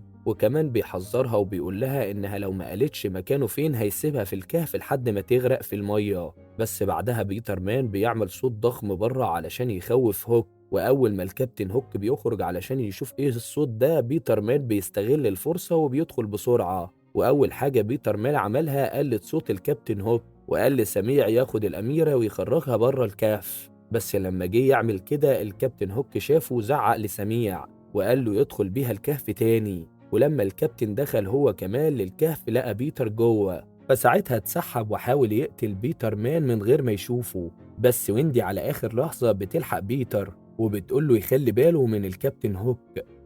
وكمان بيحذرها وبيقول لها إنها لو ما قالتش مكانه فين هيسيبها في الكهف لحد ما تغرق في المية. بس بعدها بيتر مان بيعمل صوت ضخم بره علشان يخوف هوك، وأول ما الكابتن هوك بيخرج علشان يشوف إيه الصوت ده بيتر مان بيستغل الفرصة وبيدخل بسرعة. وأول حاجة بيتر مان عملها قلت صوت الكابتن هوك وقال لسميع ياخد الأميرة ويخرجها بره الكهف. بس لما جه يعمل كده الكابتن هوك شافه وزعق لسميع وقال له يدخل بيها الكهف تاني. ولما الكابتن دخل هو كمان للكهف لقى بيتر جوه، فساعتها اتسحب وحاول يقتل بيتر مان من غير ما يشوفه. بس ويندي على آخر لحظة بتلحق بيتر وبتقول له يخلي باله من الكابتن هوك.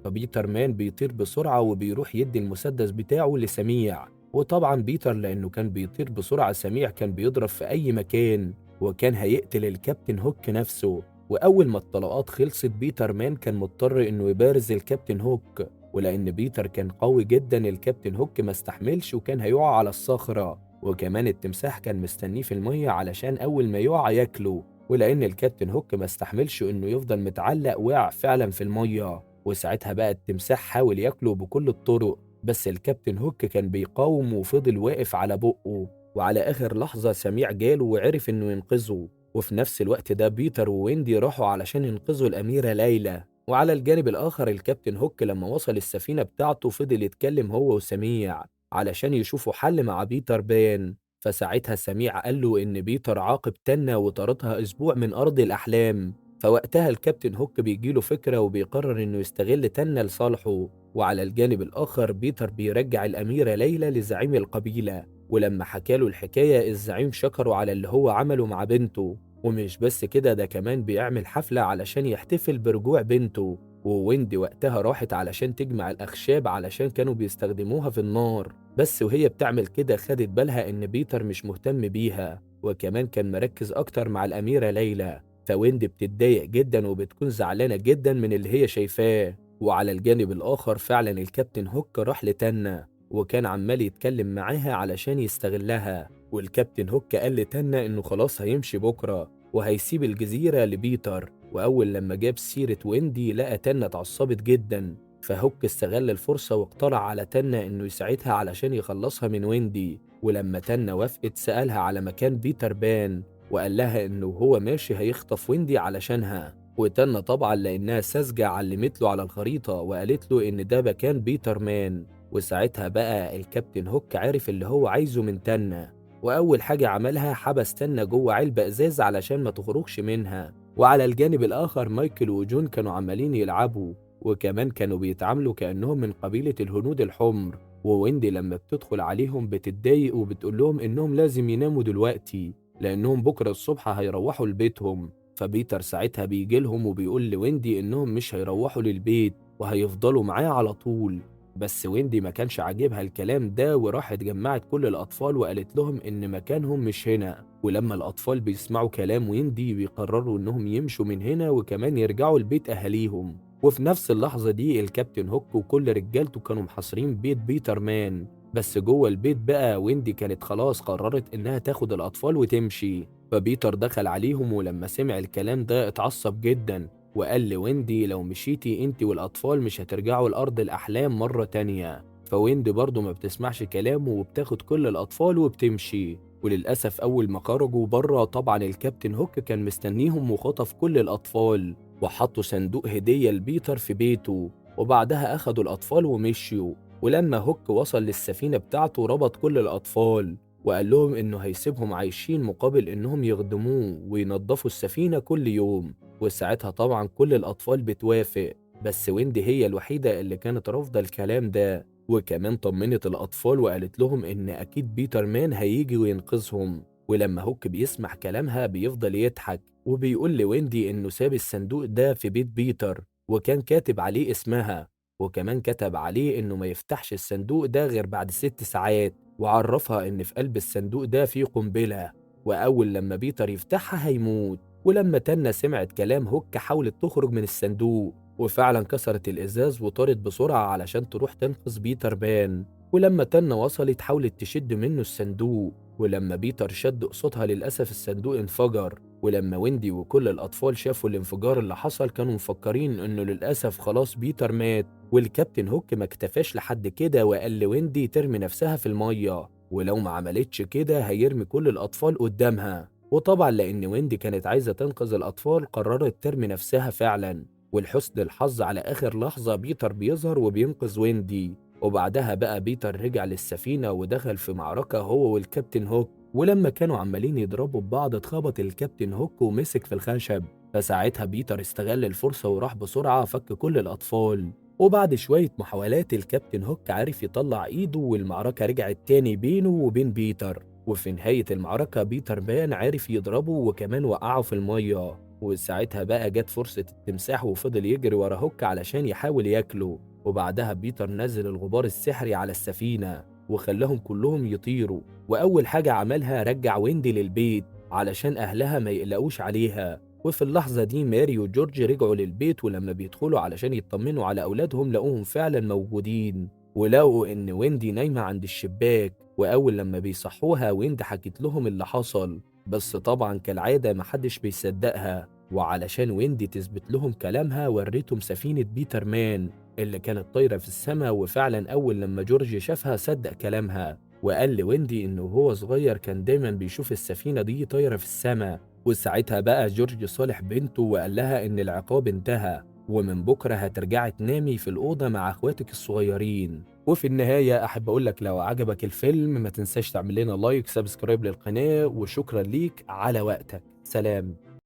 فبيتر مان بيطير بسرعة وبيروح يدي المسدس بتاعه لسميع، وطبعا بيتر لأنه كان بيطير بسرعة سميع كان بيضرب في أي مكان وكان هيقتل الكابتن هوك نفسه. وأول ما الطلقات خلصت بيتر مان كان مضطر إنه يبارز الكابتن هوك، ولأن بيتر كان قوي جدا الكابتن هوك ما استحملش وكان هيقع على الصخرة، وكمان التمساح كان مستنيه في المية علشان أول ما يقع ياكله. ولأن الكابتن هوك ما استحملش إنه يفضل متعلق وقع فعلا في المية، وساعتها بقى التمساح حاول ياكله بكل الطرق، بس الكابتن هوك كان بيقاوم وفضل واقف على بقه. وعلى آخر لحظة سميع جاله وعرف إنه ينقذه، وفي نفس الوقت ده بيتر وويندي راحوا علشان ينقذوا الأميرة ليلى. وعلى الجانب الآخر الكابتن هوك لما وصل السفينة بتاعته فضل يتكلم هو وسميع علشان يشوفوا حل مع بيتر بان. فساعتها سميع قال له إن بيتر عاقب تنة وطردها أسبوع من أرض الأحلام. فوقتها الكابتن هوك بيجيله فكرة وبيقرر إنه يستغل تنة لصالحه. وعلى الجانب الآخر بيتر بيرجع الأميرة ليلى لزعيم القبيلة، ولما حكاله الحكاية الزعيم شكره على اللي هو عمله مع بنته. ومش بس كده، ده كمان بيعمل حفلة علشان يحتفل برجوع بنته. وويندي وقتها راحت علشان تجمع الأخشاب علشان كانوا بيستخدموها في النار، بس وهي بتعمل كده خدت بالها إن بيتر مش مهتم بيها وكمان كان مركز أكتر مع الأميرة ليلى. فويندي بتتضايق جدا وبتكون زعلانة جدا من اللي هي شايفاه. وعلى الجانب الآخر فعلا الكابتن هوك راح لتنة وكان عمال يتكلم معاها علشان يستغلها. والكابتن هوك قال لتنة إنه خلاص هيمشي بكرة وهيسيب الجزيرة لبيتر. وأول لما جاب سيرة ويندي لقى تنة اتعصبت جدا. فهوك استغل الفرصة واقترح على تنة إنه يساعدها علشان يخلصها من ويندي. ولما تنة وافقت سألها على مكان بيتر بان وقال لها إنه هو ماشي هيخطف ويندي علشانها. وتنة طبعا لأنها ساذجة علمت له على الخريطة وقالت له إن ده مكان بيتر مان. وساعتها بقى الكابتن هوك عرف اللي هو عايزه من تنة. وأول حاجة عملها حبس تنة جوه علبة إزاز علشان ما تخرجش منها. وعلى الجانب الآخر مايكل وجون كانوا عمالين يلعبوا وكمان كانوا بيتعاملوا كأنهم من قبيلة الهنود الحمر. وويندي لما بتدخل عليهم بتتضايق وبتقول لهم إنهم لازم يناموا دلوقتي لأنهم بكرة الصبح هيروحوا لبيتهم. فبيتر ساعتها بيجي لهم وبيقول لويندي إنهم مش هيروحوا للبيت وهيفضلوا معاه على طول. بس ويندي ما كانش عاجبها الكلام ده وراحت جمعت كل الأطفال وقالت لهم إن مكانهم مش هنا. ولما الأطفال بيسمعوا كلام ويندي بيقرروا إنهم يمشوا من هنا وكمان يرجعوا لبيت أهاليهم. وفي نفس اللحظة دي الكابتن هوك وكل رجالته كانوا محاصرين بيت بيتر مان. بس جوه البيت بقى ويندي كانت خلاص قررت إنها تاخد الأطفال وتمشي. فبيتر دخل عليهم ولما سمع الكلام ده اتعصب جدا وقال لويندي لو مشيتي انت والأطفال مش هترجعوا لأرض الأحلام مرة تانية. فويندي برضه ما بتسمعش كلامه وبتاخد كل الأطفال وبتمشي. وللأسف أول ما خرجوا بره طبعا الكابتن هوك كان مستنيهم وخطف كل الأطفال وحطوا صندوق هدية لبيتر في بيته. وبعدها أخدوا الأطفال ومشيوا. ولما هوك وصل للسفينة بتاعته ربط كل الأطفال وقال لهم إنه هيسيبهم عايشين مقابل إنهم يخدموه وينظفوا السفينة كل يوم. وساعتها طبعا كل الأطفال بتوافق بس ويندي هي الوحيدة اللي كانت رافضة الكلام ده. وكمان طمنت الأطفال وقالت لهم إن أكيد بيتر مان هيجي وينقذهم. ولما هوك بيسمع كلامها بيفضل يضحك وبيقول لويندي إنه ساب الصندوق ده في بيت بيتر وكان كاتب عليه اسمها. وكمان كتب عليه إنه ما يفتحش الصندوق ده غير بعد 6 ساعات وعرفها إن في قلب الصندوق ده فيه قنبلة وأول لما بيتر يفتحها هيموت. ولما تنة سمعت كلام هوك حاولت تخرج من الصندوق وفعلا كسرت الإزاز وطارت بسرعة علشان تروح تنقذ بيتر بان. ولما تنة وصلت حاولت تشد منه الصندوق ولما بيتر شد قصادها للأسف الصندوق انفجر. ولما ويندي وكل الأطفال شافوا الانفجار اللي حصل كانوا مفكرين إنه للأسف خلاص بيتر مات. والكابتن هوك ما اكتفاش لحد كده وقال لويندي ترمي نفسها في المية ولو ما عملتش كده هيرمي كل الأطفال قدامها. وطبعا لأن ويندي كانت عايزة تنقذ الأطفال قررت ترمي نفسها فعلا. ولحسن الحظ على آخر لحظة بيتر بيظهر وبينقذ ويندي. وبعدها بقى بيتر رجع للسفينة ودخل في معركة هو والكابتن هوك ولما كانوا عمالين يضربوا ببعض اتخبط الكابتن هوك ومسك في الخشب. فساعتها بيتر استغل الفرصة وراح بسرعة فك كل الأطفال. وبعد شوية محاولات الكابتن هوك عرف يطلع إيده والمعركة رجعت تاني بينه وبين بيتر. وفي نهاية المعركة بيتر بان عرف يضربه وكمان وقعه في المية. وساعتها بقى جت فرصة التمساح وفضل يجري ورا هوك علشان يحاول ياكله. وبعدها بيتر نزل الغبار السحري على السفينة وخلاهم كلهم يطيروا. وأول حاجة عملها رجع ويندي للبيت علشان أهلها ما يقلقوش عليها. وفي اللحظة دي ماري وجورج رجعوا للبيت ولما بيدخلوا علشان يطمنوا على أولادهم لقوهم فعلا موجودين. ولقوا إن ويندي نايمة عند الشباك وأول لما بيصحوها ويندي حكت لهم اللي حصل. بس طبعا كالعادة محدش بيصدقها وعلشان ويندي تثبت لهم كلامها وريتهم سفينة بيتر مان اللي كانت طايرة في السماء. وفعلا أول لما جورج شافها صدق كلامها وقال لويندي إنه هو صغير كان دايما بيشوف السفينة دي طايرة في السماء. وساعتها بقى جورج صالح بنته وقال لها إن العقاب انتهى ومن بكرة هترجعي تنامي في الأوضة مع أخواتك الصغيرين. وفي النهاية أحب أقولك لو عجبك الفيلم ما تنساش تعمل لنا لايك سبسكرايب للقناة، وشكرا ليك على وقتك. سلام.